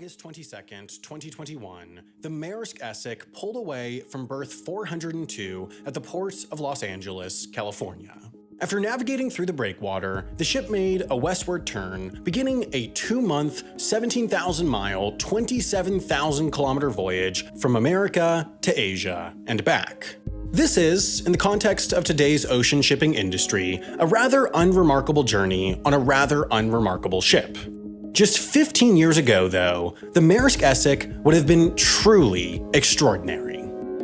August 22nd, 2021, the Maersk Essex pulled away from berth 402 at the port of Los Angeles, California. After navigating through the breakwater, the ship made a westward turn, beginning a 2-month, 17,000-mile, 27,000-kilometer voyage from America to Asia and back. This is, in the context of today's ocean shipping industry, a rather unremarkable journey on a rather unremarkable ship. Just 15 years ago, though, the Maersk Essex would have been truly extraordinary.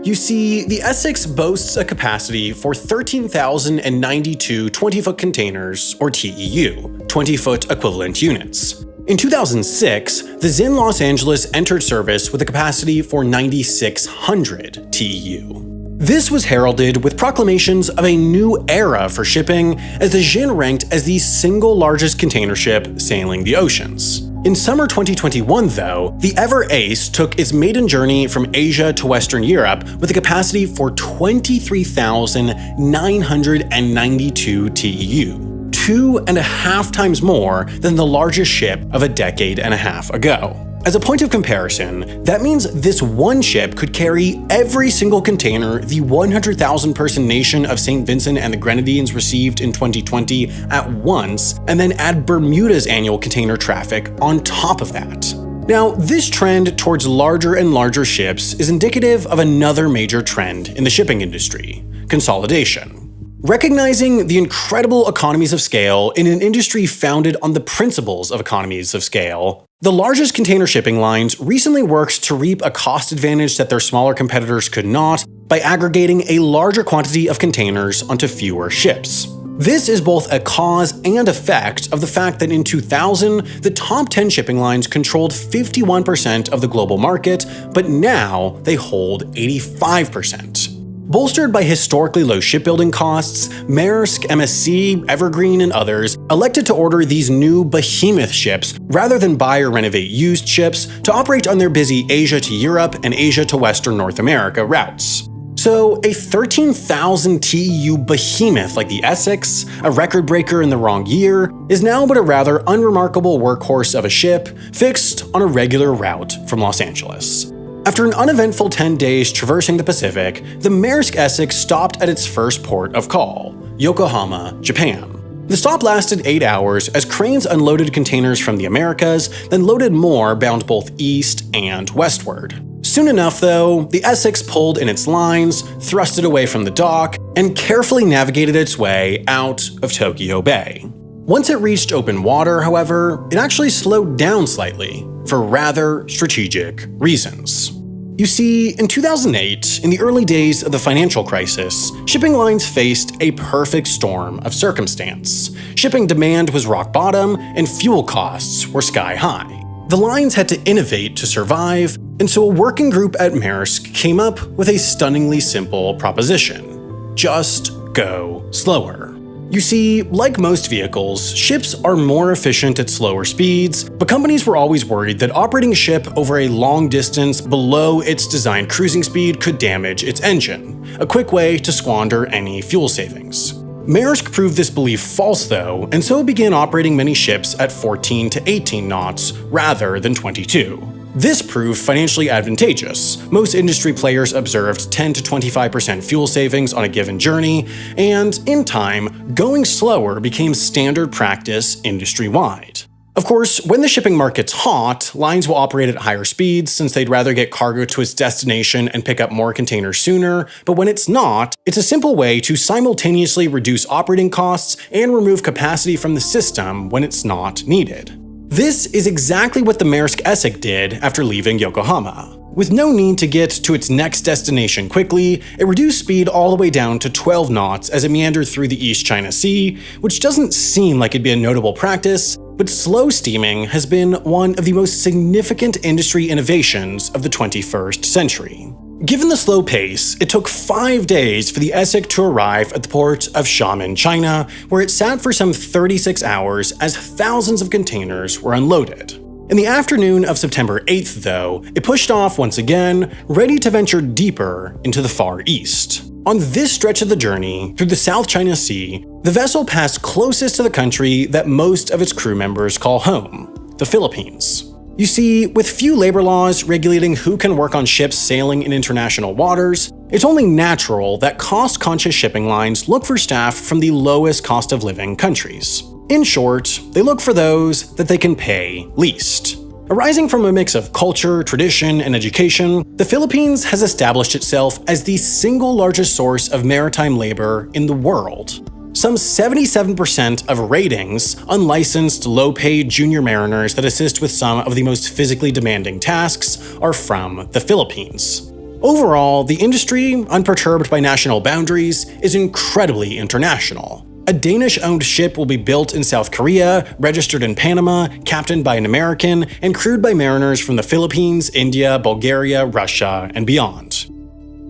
You see, the Essex boasts a capacity for 13,092 20-foot containers, or TEU, 20-foot equivalent units. In 2006, the Zin Los Angeles entered service with a capacity for 9,600 TEU. This was heralded with proclamations of a new era for shipping, as the Zin ranked as the single largest container ship sailing the oceans. In summer 2021, though, the Ever Ace took its maiden journey from Asia to Western Europe with a capacity for 23,992 TEU, 2.5 times more than the largest ship of a decade and a half ago. As a point of comparison, that means this one ship could carry every single container the 100,000-person nation of St. Vincent and the Grenadines received in 2020 at once, and then add Bermuda's annual container traffic on top of that. Now, this trend towards larger and larger ships is indicative of another major trend in the shipping industry: consolidation. Recognizing the incredible economies of scale in an industry founded on the principles of economies of scale, the largest container shipping lines recently worked to reap a cost advantage that their smaller competitors could not by aggregating a larger quantity of containers onto fewer ships. This is both a cause and effect of the fact that in 2000, the top 10 shipping lines controlled 51% of the global market, but now they hold 85%. Bolstered by historically low shipbuilding costs, Maersk, MSC, Evergreen, and others elected to order these new behemoth ships rather than buy or renovate used ships to operate on their busy Asia to Europe and Asia to Western North America routes. So a 13,000 TEU behemoth like the Essex, a record breaker in the wrong year, is now but a rather unremarkable workhorse of a ship fixed on a regular route from Los Angeles. After an uneventful 10 days traversing the Pacific, the Maersk Essex stopped at its first port of call, Yokohama, Japan. The stop lasted 8 hours as cranes unloaded containers from the Americas, then loaded more bound both east and westward. Soon enough, though, the Essex pulled in its lines, thrusted away from the dock, and carefully navigated its way out of Tokyo Bay. Once it reached open water, however, it actually slowed down slightly, for rather strategic reasons. You see, in 2008, in the early days of the financial crisis, shipping lines faced a perfect storm of circumstance. Shipping demand was rock bottom, and fuel costs were sky high. The lines had to innovate to survive, and so a working group at Maersk came up with a stunningly simple proposition: just go slower. You see, like most vehicles, ships are more efficient at slower speeds, but companies were always worried that operating a ship over a long distance below its designed cruising speed could damage its engine, a quick way to squander any fuel savings. Maersk proved this belief false, though, and so began operating many ships at 14 to 18 knots rather than 22. This proved financially advantageous. Most industry players observed 10 to 25% fuel savings on a given journey, and in time, going slower became standard practice industry-wide. Of course, when the shipping market's hot, lines will operate at higher speeds since they'd rather get cargo to its destination and pick up more containers sooner, but when it's not, it's a simple way to simultaneously reduce operating costs and remove capacity from the system when it's not needed. This is exactly what the Maersk Essex did after leaving Yokohama. With no need to get to its next destination quickly, it reduced speed all the way down to 12 knots as it meandered through the East China Sea, which doesn't seem like it'd be a notable practice, but slow steaming has been one of the most significant industry innovations of the 21st century. Given the slow pace, it took 5 days for the Essex to arrive at the port of Xiamen, China, where it sat for some 36 hours as thousands of containers were unloaded. In the afternoon of September 8th, though, it pushed off once again, ready to venture deeper into the Far East. On this stretch of the journey, through the South China Sea, the vessel passed closest to the country that most of its crew members call home, the Philippines. You see, with few labor laws regulating who can work on ships sailing in international waters, it's only natural that cost-conscious shipping lines look for staff from the lowest cost of living countries. In short, they look for those that they can pay least. Arising from a mix of culture, tradition, and education, the Philippines has established itself as the single largest source of maritime labor in the world. Some 77% of ratings, unlicensed, low-paid junior mariners that assist with some of the most physically demanding tasks, are from the Philippines. Overall, the industry, unperturbed by national boundaries, is incredibly international. A Danish-owned ship will be built in South Korea, registered in Panama, captained by an American, and crewed by mariners from the Philippines, India, Bulgaria, Russia, and beyond.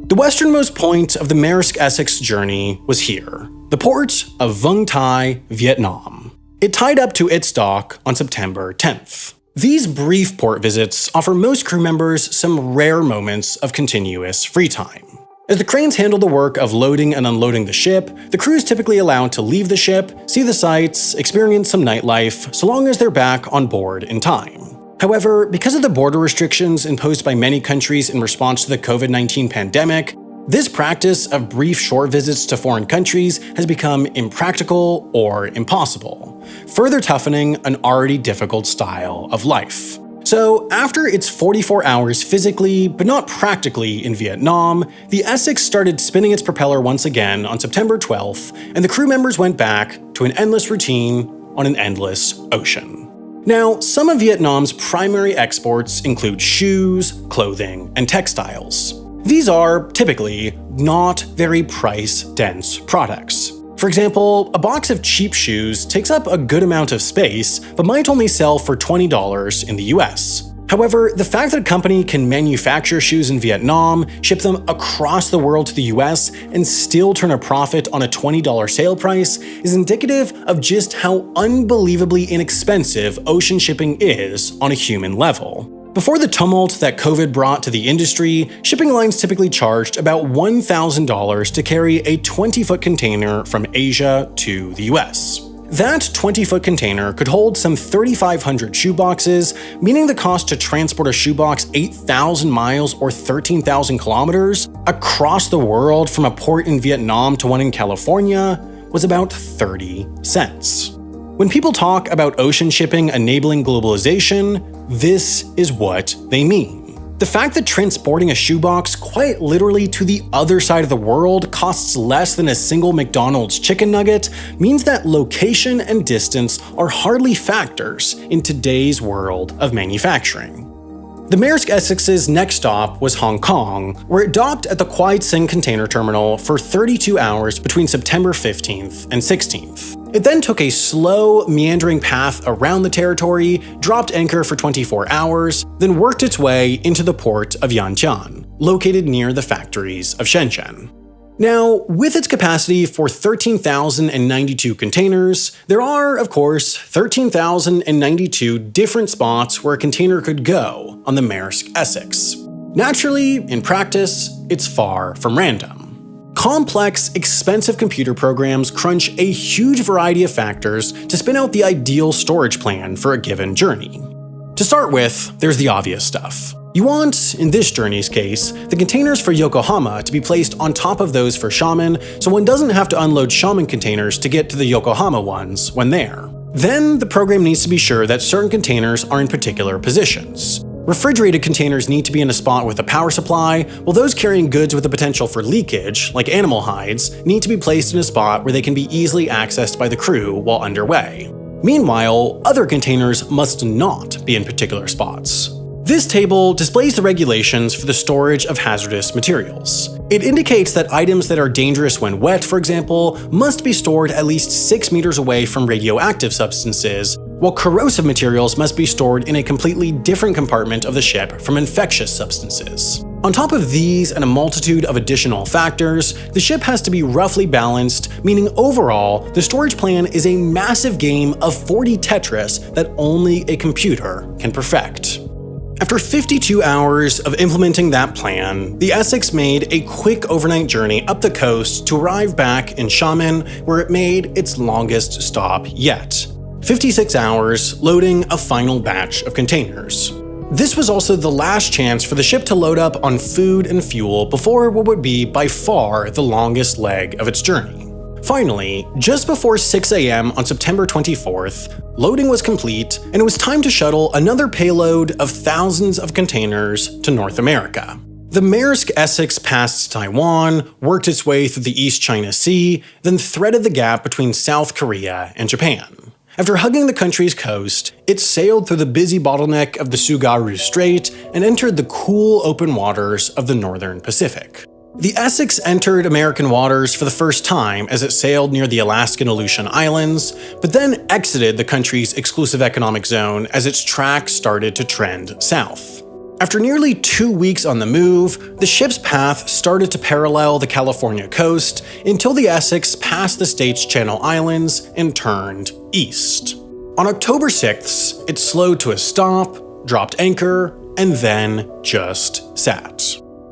The westernmost point of the Maersk Essex journey was here, the port of Vung Tau, Vietnam. It tied up to its dock on September 10th. These brief port visits offer most crew members some rare moments of continuous free time. As the cranes handle the work of loading and unloading the ship, the crew is typically allowed to leave the ship, see the sights, experience some nightlife, so long as they're back on board in time. However, because of the border restrictions imposed by many countries in response to the COVID-19 pandemic, this practice of brief short visits to foreign countries has become impractical or impossible, further toughening an already difficult style of life. So, after its 44 hours physically, but not practically in Vietnam, the Essex started spinning its propeller once again on September 12th, and the crew members went back to an endless routine on an endless ocean. Now, some of Vietnam's primary exports include shoes, clothing, and textiles. These are, typically, not very price-dense products. For example, a box of cheap shoes takes up a good amount of space, but might only sell for $20 in the US. However, the fact that a company can manufacture shoes in Vietnam, ship them across the world to the US, and still turn a profit on a $20 sale price is indicative of just how unbelievably inexpensive ocean shipping is on a human level. Before the tumult that COVID brought to the industry, shipping lines typically charged about $1,000 to carry a 20-foot container from Asia to the US. That 20-foot container could hold some 3,500 shoeboxes, meaning the cost to transport a shoebox 8,000 miles or 13,000 kilometers across the world from a port in Vietnam to one in California was about 30 cents. When people talk about ocean shipping enabling globalization, this is what they mean. The fact that transporting a shoebox quite literally to the other side of the world costs less than a single McDonald's chicken nugget means that location and distance are hardly factors in today's world of manufacturing. The Maersk Essex's next stop was Hong Kong, where it docked at the Kwai Tsing container terminal for 32 hours between September 15th and 16th. It then took a slow, meandering path around the territory, dropped anchor for 24 hours, then worked its way into the port of Yantian, located near the factories of Shenzhen. Now, with its capacity for 13,092 containers, there are, of course, 13,092 different spots where a container could go on the Maersk Essex. Naturally, in practice, it's far from random. Complex, expensive computer programs crunch a huge variety of factors to spin out the ideal storage plan for a given journey. To start with, there's the obvious stuff. You want, in this journey's case, the containers for Yokohama to be placed on top of those for Xiamen, so one doesn't have to unload Xiamen containers to get to the Yokohama ones when there. Then, the program needs to be sure that certain containers are in particular positions. Refrigerated containers need to be in a spot with a power supply, while those carrying goods with the potential for leakage, like animal hides, need to be placed in a spot where they can be easily accessed by the crew while underway. Meanwhile, other containers must not be in particular spots. This table displays the regulations for the storage of hazardous materials. It indicates that items that are dangerous when wet, for example, must be stored at least 6 meters away from radioactive substances, while corrosive materials must be stored in a completely different compartment of the ship from infectious substances. On top of these and a multitude of additional factors, the ship has to be roughly balanced, meaning overall, the storage plan is a massive game of 40 Tetris that only a computer can perfect. After 52 hours of implementing that plan, the Essex made a quick overnight journey up the coast to arrive back in Xiamen, where it made its longest stop yet. 56 hours loading a final batch of containers. This was also the last chance for the ship to load up on food and fuel before what would be by far the longest leg of its journey. Finally, just before 6 a.m. on September 24th, loading was complete and it was time to shuttle another payload of thousands of containers to North America. The Maersk Essex passed Taiwan, worked its way through the East China Sea, then threaded the gap between South Korea and Japan. After hugging the country's coast, it sailed through the busy bottleneck of the Tsugaru Strait and entered the cool open waters of the northern Pacific. The Essex entered American waters for the first time as it sailed near the Alaskan Aleutian Islands, but then exited the country's exclusive economic zone as its track started to trend south. After nearly 2 weeks on the move, the ship's path started to parallel the California coast until the Essex passed the state's Channel Islands and turned east. On October 6th, it slowed to a stop, dropped anchor, and then just sat.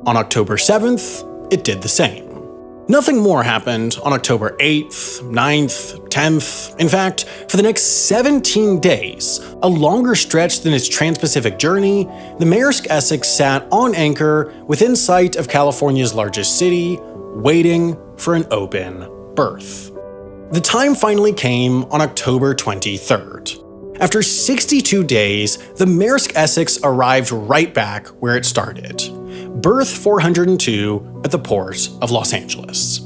On October 7th, it did the same. Nothing more happened on October 8th, 9th, 10th. In fact, for the next 17 days, a longer stretch than its trans-Pacific journey, the Maersk Essex sat on anchor within sight of California's largest city, waiting for an open berth. The time finally came on October 23rd. After 62 days, the Maersk Essex arrived right back where it started. Berth 402 at the Port of Los Angeles.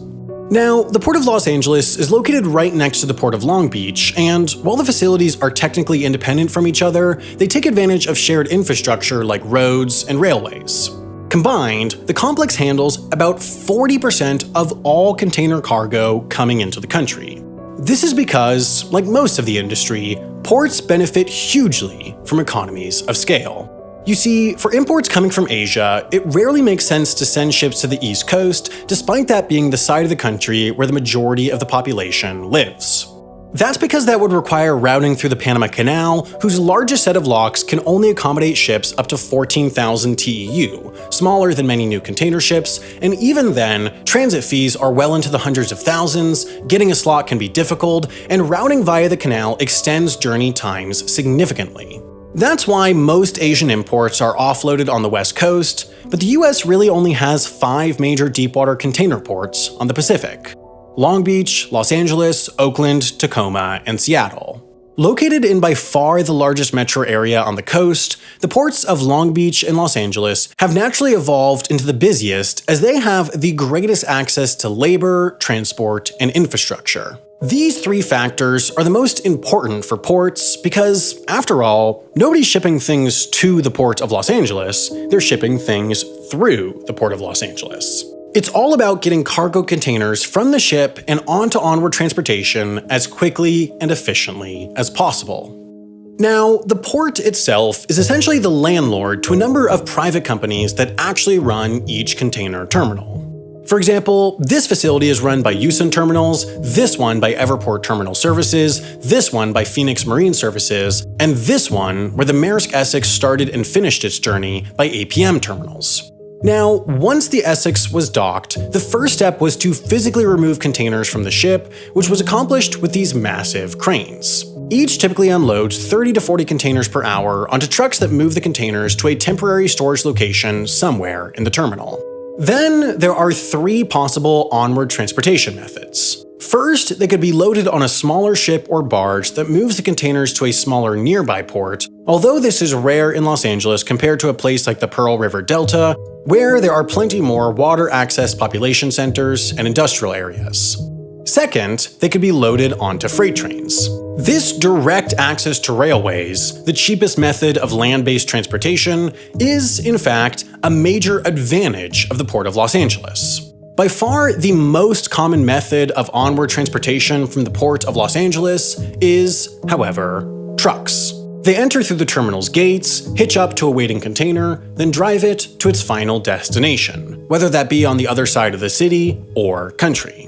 Now, the Port of Los Angeles is located right next to the Port of Long Beach, and while the facilities are technically independent from each other, they take advantage of shared infrastructure like roads and railways. Combined, the complex handles about 40% of all container cargo coming into the country. This is because, like most of the industry, ports benefit hugely from economies of scale. You see, for imports coming from Asia, it rarely makes sense to send ships to the East Coast, despite that being the side of the country where the majority of the population lives. That's because that would require routing through the Panama Canal, whose largest set of locks can only accommodate ships up to 14,000 TEU, smaller than many new container ships, and even then, transit fees are well into the hundreds of thousands, getting a slot can be difficult, and routing via the canal extends journey times significantly. That's why most Asian imports are offloaded on the West Coast, but the US really only has 5 major deepwater container ports on the Pacific: Long Beach, Los Angeles, Oakland, Tacoma, and Seattle. Located in by far the largest metro area on the coast, the ports of Long Beach and Los Angeles have naturally evolved into the busiest as they have the greatest access to labor, transport, and infrastructure. These 3 factors are the most important for ports because, after all, nobody's shipping things to the Port of Los Angeles, they're shipping things through the Port of Los Angeles. It's all about getting cargo containers from the ship and onto onward transportation as quickly and efficiently as possible. Now, the port itself is essentially the landlord to a number of private companies that actually run each container terminal. For example, this facility is run by Houston Terminals, this one by Everport Terminal Services, this one by Phoenix Marine Services, and this one, where the Maersk Essex started and finished its journey, by APM Terminals. Now, once the Essex was docked, the first step was to physically remove containers from the ship, which was accomplished with these massive cranes. Each typically unloads 30 to 40 containers per hour onto trucks that move the containers to a temporary storage location somewhere in the terminal. Then there are 3 possible onward transportation methods. First, they could be loaded on a smaller ship or barge that moves the containers to a smaller nearby port, although this is rare in Los Angeles compared to a place like the Pearl River Delta, where there are plenty more water-access population centers and industrial areas. Second, they could be loaded onto freight trains. This direct access to railways, the cheapest method of land-based transportation, is, in fact, a major advantage of the Port of Los Angeles. By far, the most common method of onward transportation from the Port of Los Angeles is, however, trucks. They enter through the terminal's gates, hitch up to a waiting container, then drive it to its final destination, whether that be on the other side of the city or country.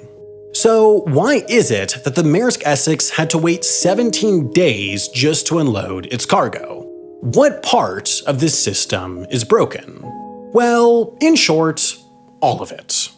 So why is it that the Maersk Essex had to wait 17 days just to unload its cargo? What part of this system is broken? Well, in short, all of it.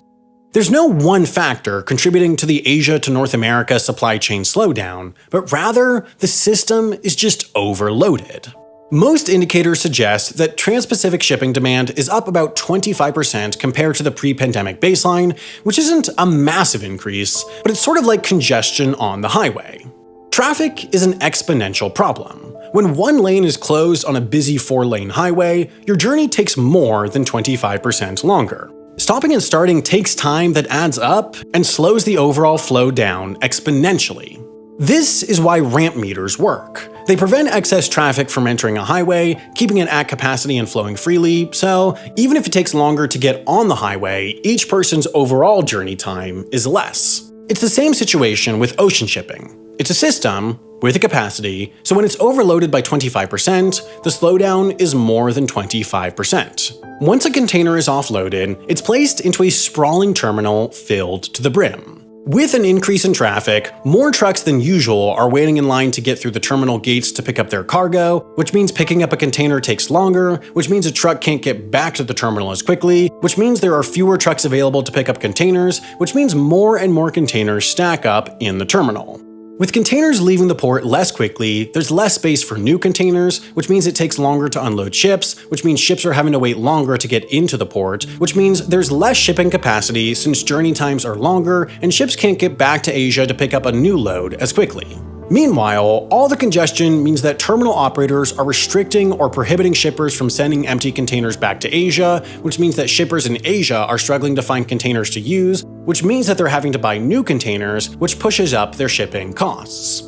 There's no one factor contributing to the Asia to North America supply chain slowdown, but rather the system is just overloaded. Most indicators suggest that trans-Pacific shipping demand is up about 25% compared to the pre-pandemic baseline, which isn't a massive increase, but it's sort of like congestion on the highway. Traffic is an exponential problem. When one lane is closed on a busy 4-lane highway, your journey takes more than 25% longer. Stopping and starting takes time that adds up and slows the overall flow down exponentially. This is why ramp meters work. They prevent excess traffic from entering a highway, keeping it at capacity and flowing freely, so even if it takes longer to get on the highway, each person's overall journey time is less. It's the same situation with ocean shipping. It's a system with a capacity, so when it's overloaded by 25%, the slowdown is more than 25%. Once a container is offloaded, it's placed into a sprawling terminal filled to the brim. With an increase in traffic, more trucks than usual are waiting in line to get through the terminal gates to pick up their cargo, which means picking up a container takes longer, which means a truck can't get back to the terminal as quickly, which means there are fewer trucks available to pick up containers, which means more and more containers stack up in the terminal. With containers leaving the port less quickly, there's less space for new containers, which means it takes longer to unload ships, which means ships are having to wait longer to get into the port, which means there's less shipping capacity since journey times are longer and ships can't get back to Asia to pick up a new load as quickly. Meanwhile, all the congestion means that terminal operators are restricting or prohibiting shippers from sending empty containers back to Asia, which means that shippers in Asia are struggling to find containers to use, which means that they're having to buy new containers, which pushes up their shipping costs.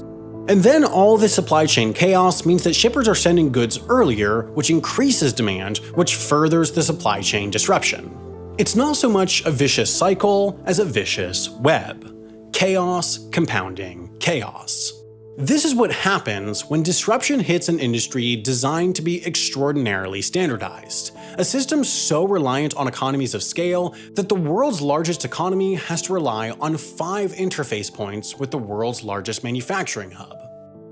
And then all this supply chain chaos means that shippers are sending goods earlier, which increases demand, which furthers the supply chain disruption. It's not so much a vicious cycle as a vicious web. Chaos compounding chaos. This is what happens when disruption hits an industry designed to be extraordinarily standardized. A system so reliant on economies of scale that the world's largest economy has to rely on 5 interface points with the world's largest manufacturing hub.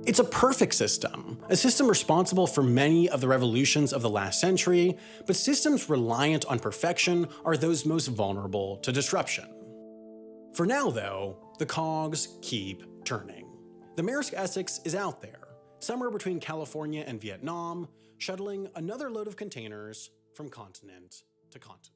It's a perfect system, a system responsible for many of the revolutions of the last century, but systems reliant on perfection are those most vulnerable to disruption. For now, though, the cogs keep turning. The Maersk Essex is out there, somewhere between California and Vietnam, shuttling another load of containers from continent to continent.